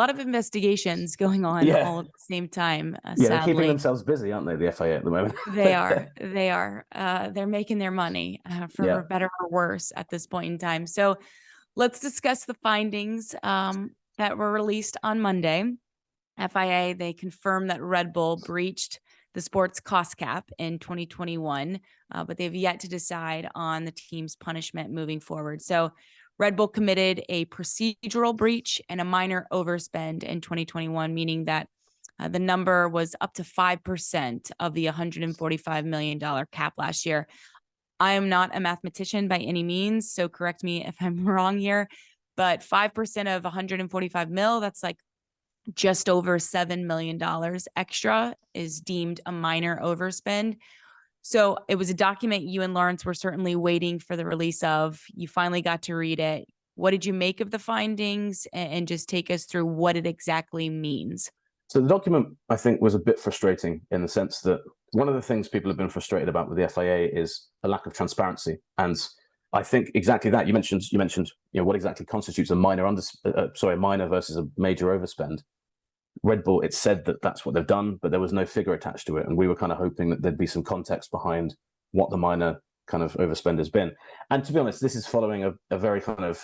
lot of investigations going on Yeah, all at the same time, yeah, they're keeping sadly. themselves busy, aren't they? The FIA at the moment. They are. They are. They're making their money, for Yeah. better or worse at this point in time. So let's discuss the findings that were released on Monday. FIA, they confirmed that Red Bull breached the sports cost cap in 2021, but they've yet to decide on the team's punishment moving forward. So Red Bull committed a procedural breach and a minor overspend in 2021, meaning that the number was up to 5% of the $145 million cap last year. I am not a mathematician by any means, so correct me if I'm wrong here, but 5% of 145 mil, that's like just over $7 million extra, is deemed a minor overspend. So it was a document you and Lawrence were certainly waiting for the release of. You finally got to read it. What did you make of the findings? And just take us through what it exactly means. So the document, I think, was a bit frustrating in the sense that one of the things people have been frustrated about with the FIA is a lack of transparency. And I think exactly that. You mentioned, what exactly constitutes a minor minor versus a major overspend. Red Bull, it said that that's what they've done, but there was no figure attached to it. And we were kind of hoping that there'd be some context behind what the minor kind of overspend has been. And to be honest, this is following a very kind of,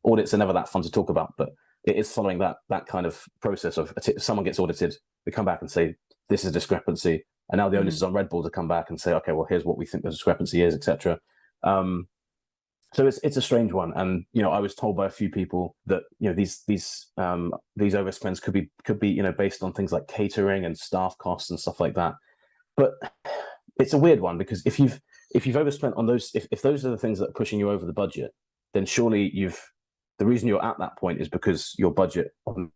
audits are never that fun to talk about, but it is following that kind of process of someone gets audited, they come back and say, this is a discrepancy. And now the onus is on Red Bull to come back and say, okay, well, here's what we think the discrepancy is, etc. So it's a strange one, and I was told by a few people that these overspends could be based on things like catering and staff costs and stuff like that. But it's a weird one because if you've overspent on those, if those are the things that are pushing you over the budget, then surely the reason you're at that point is because your budget on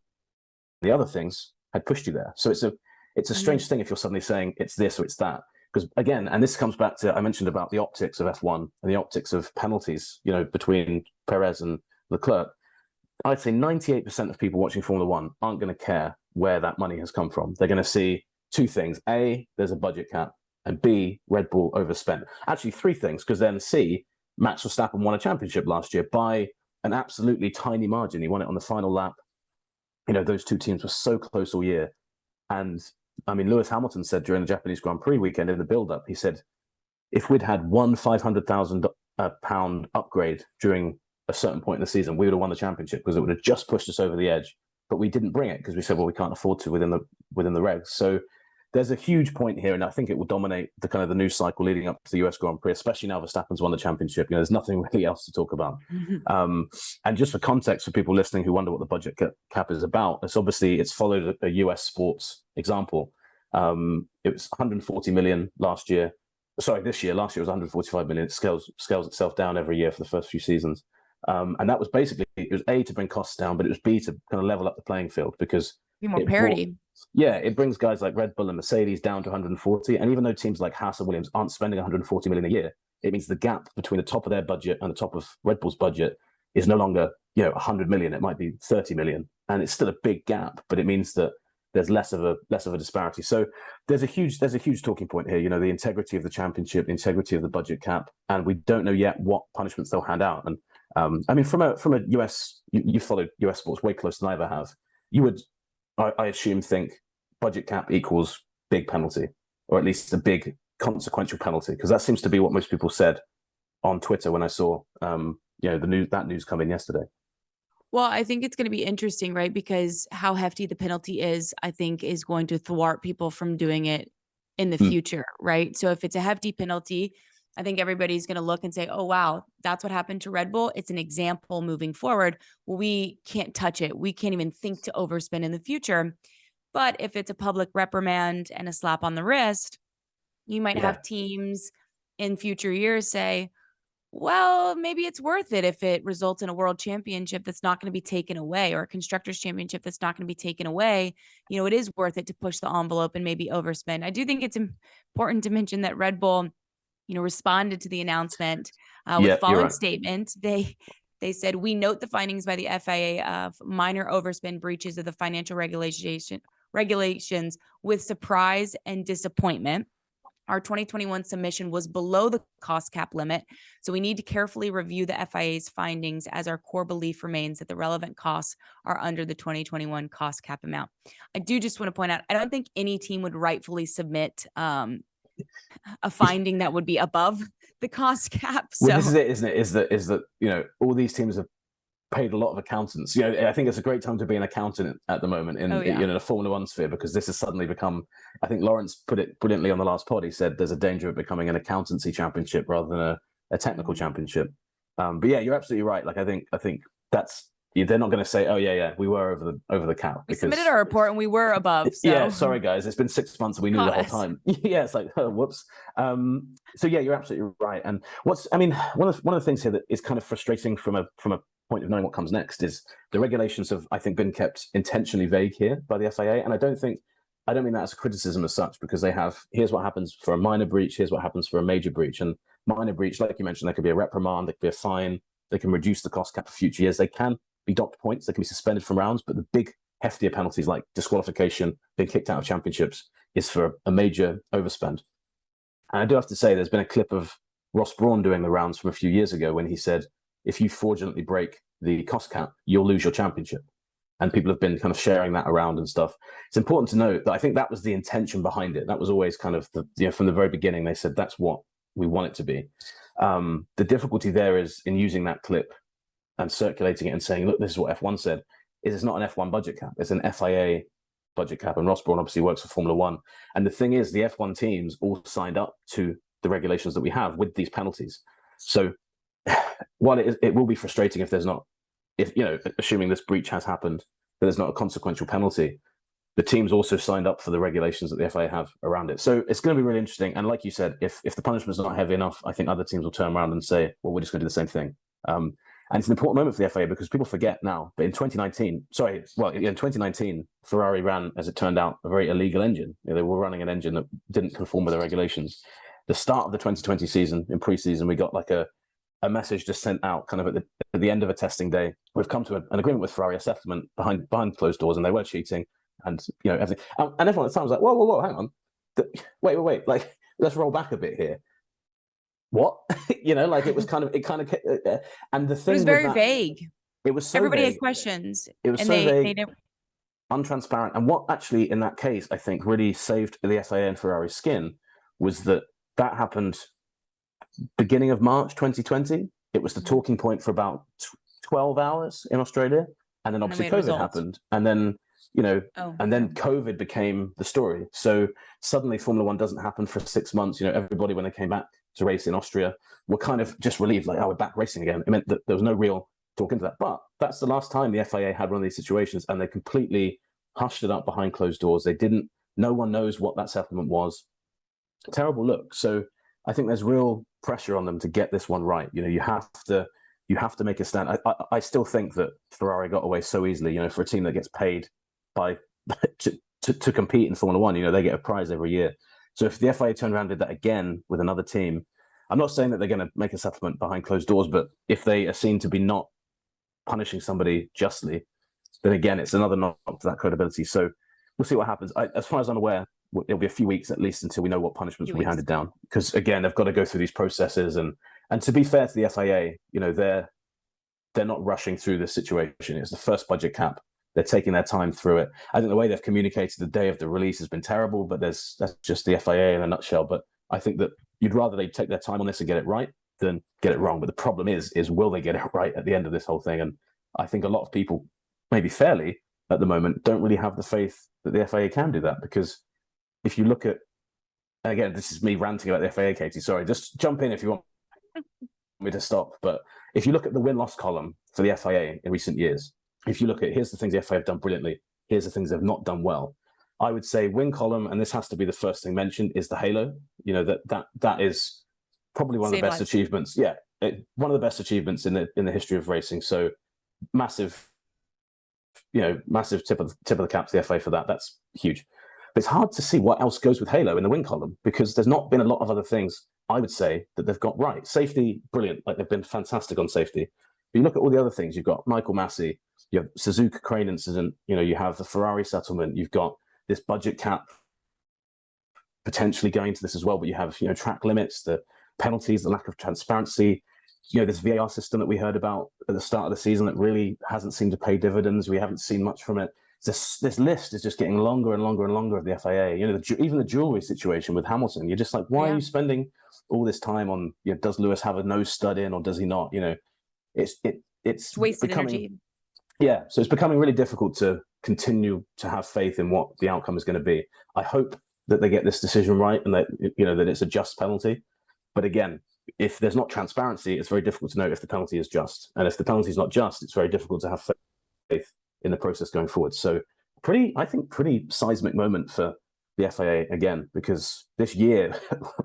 the other things had pushed you there. So it's a strange thing if you're suddenly saying it's this or it's that. Because again, and this comes back to, I mentioned about the optics of F1 and the optics of penalties, between Perez and Leclerc. I'd say 98% of people watching Formula One aren't going to care where that money has come from. They're going to see two things. A, there's a budget cap, and B, Red Bull overspent. Actually, three things, because then C, Max Verstappen won a championship last year by an absolutely tiny margin. He won it on the final lap. Those two teams were so close all year. And I mean, Lewis Hamilton said during the Japanese Grand Prix weekend in the build-up, he said, if we'd had one £500,000 upgrade during a certain point in the season, we would have won the championship because it would have just pushed us over the edge. But we didn't bring it because we said, well, we can't afford to within the regs. So there's a huge point here, and I think it will dominate the kind of the news cycle leading up to the US Grand Prix, especially now Verstappen's won the championship. There's nothing really else to talk about. And just for context, for people listening who wonder what the budget cap is about, it's followed a US sports example. It was 140 million last year. Sorry, this year. Last year was 145 million. It scales itself down every year for the first few seasons. And that was basically, it was A, to bring costs down, but it was B, to kind of level up the playing field because Be more parity. It brings guys like Red Bull and Mercedes down to 140. And even though teams like Haas and Williams aren't spending 140 million a year, it means the gap between the top of their budget and the top of Red Bull's budget is no longer, 100 million. It might be 30 million. And it's still a big gap, but it means that there's less of a disparity. So there's a huge talking point here, the integrity of the championship, the integrity of the budget cap, and we don't know yet what punishments they'll hand out. And I mean, from a US, you followed US sports way closer than I ever have. You would, I assume, think budget cap equals big penalty, or at least a big consequential penalty, because that seems to be what most people said on Twitter when I saw that news come in yesterday. Well, I think it's going to be interesting, right? Because how hefty the penalty is, I think, is going to thwart people from doing it in the future, right? So if it's a hefty penalty, I think everybody's going to look and say, oh, wow, that's what happened to Red Bull. It's an example moving forward. Well, we can't touch it. We can't even think to overspend in the future. But if it's a public reprimand and a slap on the wrist, you might have teams in future years say, well, maybe it's worth it if it results in a world championship that's not going to be taken away, or a constructors championship that's not going to be taken away. It is worth it to push the envelope and maybe overspend. I do think it's important to mention that Red Bull, responded to the announcement with the following statement. They said, we note the findings by the FIA of minor overspend breaches of the financial regulations with surprise and disappointment. Our 2021 submission was below the cost cap limit, so we need to carefully review the FIA's findings, as our core belief remains that the relevant costs are under the 2021 cost cap amount. I do just want to point out, I don't think any team would rightfully submit a finding that would be above the cost cap. So well, this is it, isn't it? Is that you know, all these teams have paid a lot of accountants. You know, I think it's a great time to be an accountant at the moment in you know, the Formula One sphere, because this has suddenly become, I think Lawrence put it brilliantly on the last pod. He said there's a danger of becoming an accountancy championship rather than a technical championship. But yeah, you're absolutely right. Like I think that's, they're not going to say, oh yeah, we were over the cap. We submitted our report and we were above. So. Yeah, sorry guys, it's been 6 months and we knew the whole time. Yeah, it's like, oh, whoops. So yeah, you're absolutely right. And one of the things here that is kind of frustrating from a point of knowing what comes next is the regulations have, I think, been kept intentionally vague here by the FIA. And I don't mean that as a criticism as such, because they have, here's what happens for a minor breach, here's what happens for a major breach. And minor breach, like you mentioned, there could be a reprimand, there could be a fine, they can reduce the cost cap for future years, they can be docked points, they can be suspended from rounds, but the big heftier penalties like disqualification, being kicked out of championships, is for a major overspend. And I do have to say, there's been a clip of Ross Brawn doing the rounds from a few years ago when he said, if you fraudulently break the cost cap, you'll lose your championship. And people have been kind of sharing that around and stuff. It's important to note that I think that was the intention behind it. That was always kind of from the very beginning, they said that's what we want it to be. The difficulty there is in using that clip and circulating it and saying, look, this is what F1 said, is it's not an F1 budget cap, it's an FIA budget cap. And Ross Brawn obviously works for Formula One. And the thing is, the F1 teams all signed up to the regulations that we have with these penalties. So while it will be frustrating if there's not, assuming this breach has happened, that there's not a consequential penalty, the teams also signed up for the regulations that the FIA have around it. So it's going to be really interesting. And like you said, if the punishment's not heavy enough, I think other teams will turn around and say, well, we're just going to do the same thing. And it's an important moment for the FIA because people forget now, but in 2019, Ferrari ran, as it turned out, a very illegal engine. They were running an engine that didn't conform with the regulations. The start of the 2020 season, in pre-season, we got like a message just sent out kind of at the end of a testing day. We've come to an agreement with Ferrari, a settlement behind closed doors, and they were cheating, and everything. And everyone at the time was like, whoa, hang on, wait, like let's roll back a bit here. What? Like it was kind of and the thing it was very vague. It was so everybody vague. Had questions. It was so vague, untransparent. And what actually in that case I think really saved the FIA and Ferrari's skin was that happened beginning of March 2020. It was the talking point for about 12 hours in Australia, and then obviously COVID happened, and then COVID became the story. So suddenly Formula One doesn't happen for 6 months. Everybody, when they came back to race in Austria, were kind of just relieved, like, oh, we're back racing again. It meant that there was no real talk into that. But that's the last time the FIA had one of these situations, and they completely hushed it up behind closed doors. No one knows what that settlement was. Terrible look. So I think there's real pressure on them to get this one right. You have to make a stand. I still think that Ferrari got away so easily. For a team that gets paid to compete in Formula One, they get a prize every year. So if the FIA turned around and did that again with another team, I'm not saying that they're going to make a settlement behind closed doors, but if they are seen to be not punishing somebody justly, then again, it's another knock to that credibility. So we'll see what happens. As far as I'm aware, it'll be a few weeks at least until we know what punishments will be handed down. Because again, they've got to go through these processes, and to be fair to the FIA, they're not rushing through this situation. It's the first budget cap. They're taking their time through it. I think the way they've communicated the day of the release has been terrible, but that's just the FIA in a nutshell. But I think that you'd rather they take their time on this and get it right than get it wrong. But the problem is will they get it right at the end of this whole thing? And I think a lot of people, maybe fairly at the moment, don't really have the faith that the FIA can do that. Because if you look at, and again, this is me ranting about the FIA, Katie, sorry, just jump in if you want me to stop. But if you look at the win-loss column for the FIA in recent years, if you look at, here's the things the FIA have done brilliantly, here's the things they've not done well. I would say win column, and this has to be the first thing mentioned, is the halo. That is probably one of the best achievements. Yeah, one of the best achievements in the history of racing. So massive tip of the cap to the FIA for that. That's huge. But it's hard to see what else goes with halo in the win column, because there's not been a lot of other things, I would say, that they've got right. Safety, brilliant. Like, they've been fantastic on safety. But you look at all the other things. You've got Michael Massey, you have Suzuka crane incident, you have the Ferrari settlement, you've got this budget cap potentially going to this as well, but you have, track limits, the penalties, the lack of transparency, this VAR system that we heard about at the start of the season that really hasn't seemed to pay dividends. We haven't seen much from it. This list is just getting longer and longer and longer of the FIA. Even the jewelry situation with Hamilton, you're just like, why are you spending all this time on, does Lewis have a nose stud in or does he not? It's wasted becoming, energy. Yeah, so it's becoming really difficult to continue to have faith in what the outcome is going to be. I hope that they get this decision right and that that it's a just penalty. But again, if there's not transparency, it's very difficult to know if the penalty is just. And if the penalty is not just, it's very difficult to have faith in the process going forward. So I think pretty seismic moment for the FIA again, because this year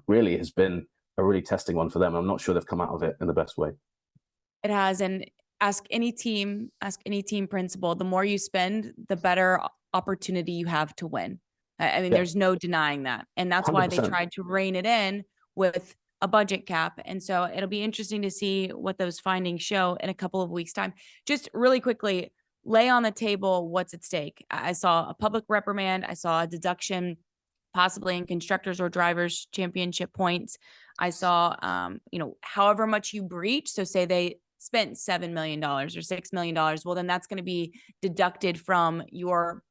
really has been a really testing one for them. I'm not sure they've come out of it in the best way. It has. And ask any team principal, the more you spend, the better opportunity you have to win. I mean, there's no denying that. And that's 100%. Why they tried to rein it in with a budget cap. And so it'll be interesting to see what those findings show in a couple of weeks' time. Just really quickly, lay on the table what's at stake. I saw a public reprimand. I saw a deduction possibly in constructors or drivers championship points. I saw, however much you breach. So say they spent $7 million or $6 million. Well, then that's going to be deducted from your,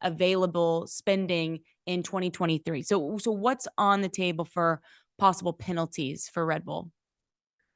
available spending in 2023. So what's on the table for possible penalties for Red Bull?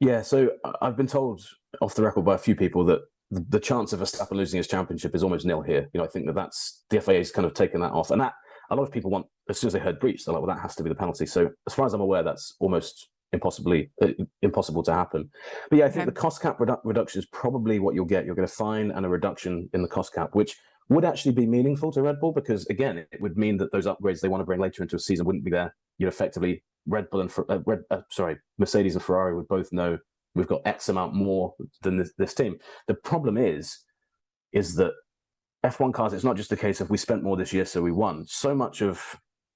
Yeah, so I've been told off the record by a few people that the chance of Verstappen losing his championship is almost nil here. I think that's the FIA's kind of taken that off, and that a lot of people want, as soon as they heard breach, they're like, well, that has to be the penalty. So as far as I'm aware, that's almost impossible to happen. But yeah, I think the cost cap reduction is probably what you'll get. You're going to find and a reduction in the cost cap, which would actually be meaningful to Red Bull, because again, it would mean that those upgrades they want to bring later into a season wouldn't be there. Effectively, Red Bull and Mercedes and Ferrari would both know we've got X amount more than this team. The problem is that F1 cars, it's not just a case of we spent more this year, so we won. So much of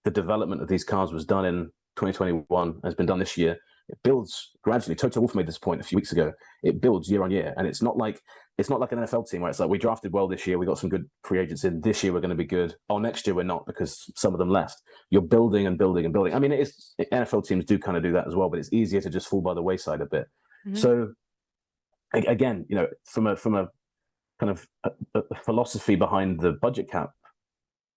the development of these cars was done in 2021, has been done this year. It builds gradually. Toto Wolff made this point a few weeks ago. It builds year on year, and it's not like an NFL team where it's like we drafted well this year, we got some good free agents in. This year we're going to be good. Oh, next year we're not because some of them left. You're building and building and building. I mean, NFL teams do kind of do that as well, but it's easier to just fall by the wayside a bit. Mm-hmm. So again, from a kind of a philosophy behind the budget cap,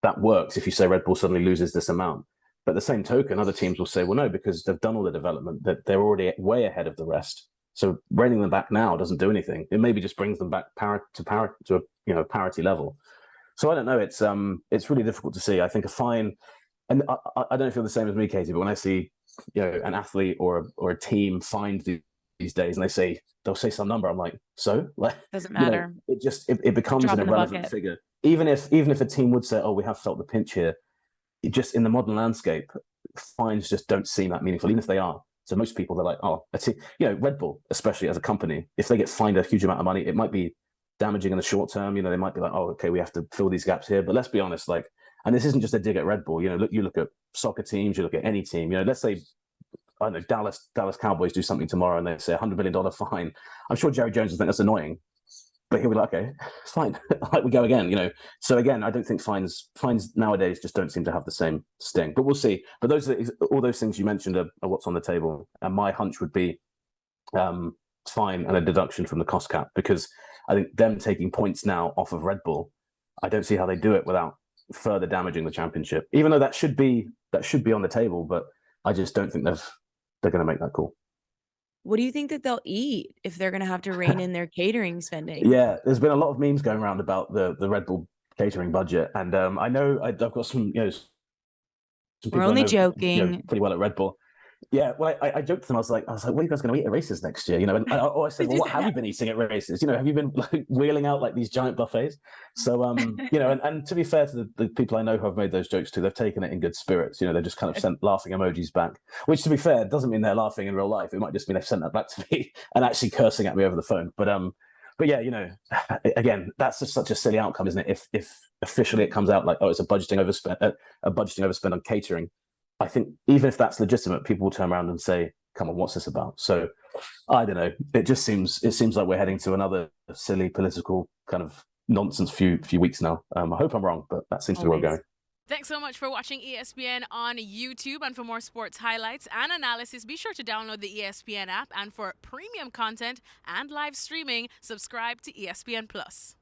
that works if you say Red Bull suddenly loses this amount. But at the same token, other teams will say, well, no, because they've done all the development, that they're already way ahead of the rest. So reining them back now doesn't do anything. It maybe just brings them back to a parity level. So I don't know. It's really difficult to see. I think a fine, and I don't feel the same as me, Katie, but when I see an athlete or a team fined these days, and they'll say some number, I'm like, so like doesn't matter. It becomes an irrelevant figure. Even if a team would say, oh, we have felt the pinch here. Just in the modern landscape, fines just don't seem that meaningful, even if they are. So most people, they're like, oh, let's see. Red Bull, especially as a company, if they get fined a huge amount of money, it might be damaging in the short term. They might be like, oh, okay, we have to fill these gaps here. But let's be honest, and this isn't just a dig at Red Bull. You look at soccer teams, you look at any team. Let's say, I don't know, Dallas Cowboys do something tomorrow and they say $100 million fine. I'm sure Jerry Jones will think that's annoying. But he'll be like, okay, it's fine. We go again, So again, I don't think fines nowadays just don't seem to have the same sting. But we'll see. But all those things you mentioned are what's on the table. And my hunch would be fine and a deduction from the cost cap, because I think them taking points now off of Red Bull, I don't see how they do it without further damaging the championship. Even though that should be on the table, but I just don't think they're going to make that call. What do you think that they'll eat if they're going to have to rein in their catering spending? Yeah, there's been a lot of memes going around about the Red Bull catering budget, and I know I've got some some people We're only joking. Pretty well at Red Bull. Yeah, well, I joked to them. I was like, what are you guys going to eat at races next year? And I said, well, what have you been eating at races? Have you been wheeling out like these giant buffets? So, and to be fair to the people I know who I've made those jokes to, they've taken it in good spirits. They're just kind of sent laughing emojis back, which, to be fair, doesn't mean they're laughing in real life. It might just mean they've sent that back to me and actually cursing at me over the phone. But yeah, again, that's just such a silly outcome, isn't it? If officially it comes out like, oh, it's a budgeting overspend on catering. I think even if that's legitimate, people will turn around and say, come on, what's this about? So I don't know. It seems like we're heading to another silly political kind of nonsense few weeks now. I hope I'm wrong, but that seems to be where we're going. Thanks so much for watching ESPN on YouTube. And for more sports highlights and analysis, be sure to download the ESPN app. And for premium content and live streaming, subscribe to ESPN Plus.